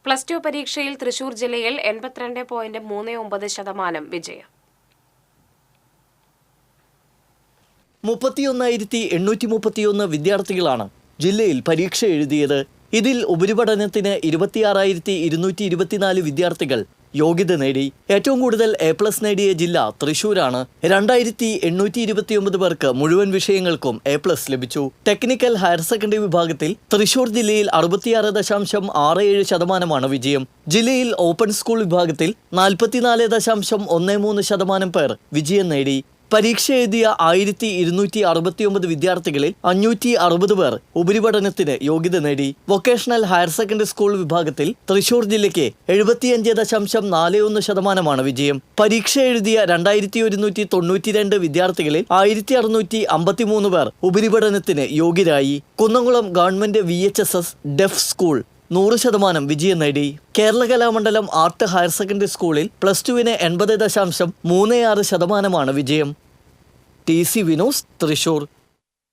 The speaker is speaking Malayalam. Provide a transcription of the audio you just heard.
പ്ലസ് ടു പരീക്ഷയിൽ തൃശൂർ ജില്ലയിൽ 82.39% വിജയം. 31,831 വിദ്യാർത്ഥികളാണ് ജില്ലയിൽ പരീക്ഷ എഴുതിയത്. ഇതിൽ ഉപരിപഠനത്തിന് 26,224 വിദ്യാർത്ഥികൾ യോഗ്യത നേടി. ഏറ്റവും കൂടുതൽ A+ നേടിയ ജില്ല തൃശൂരാണ്. 2,829 പേർക്ക് മുഴുവൻ വിഷയങ്ങൾക്കും A+ ലഭിച്ചു. ടെക്നിക്കൽ ഹയർ സെക്കൻഡറി വിഭാഗത്തിൽ തൃശൂർ ജില്ലയിൽ 66.67% വിജയം. ജില്ലയിൽ ഓപ്പൺ സ്കൂൾ വിഭാഗത്തിൽ 44.13% പേർ വിജയം നേടി. പരീക്ഷ എഴുതിയ 1,269 വിദ്യാർത്ഥികളിൽ 560 പേർ ഉപരിപഠനത്തിന് യോഗ്യത നേടി. വൊക്കേഷണൽ ഹയർ സെക്കൻഡറി സ്കൂൾ വിഭാഗത്തിൽ തൃശൂർ ജില്ലയ്ക്ക് 75.41% വിജയം. പരീക്ഷ എഴുതിയ 2,192 വിദ്യാർത്ഥികളിൽ 1,653 പേർ ഉപരിപഠനത്തിന് യോഗ്യരായി. Kunnamkulam government VHSS deaf school 100% വിജയം നേടി. Kerala Kalamandalam art higher secondary സ്കൂളിൽ പ്ലസ് ടുവിന് 80.36% വിജയം. TC വിനോസ്, തൃശൂർ.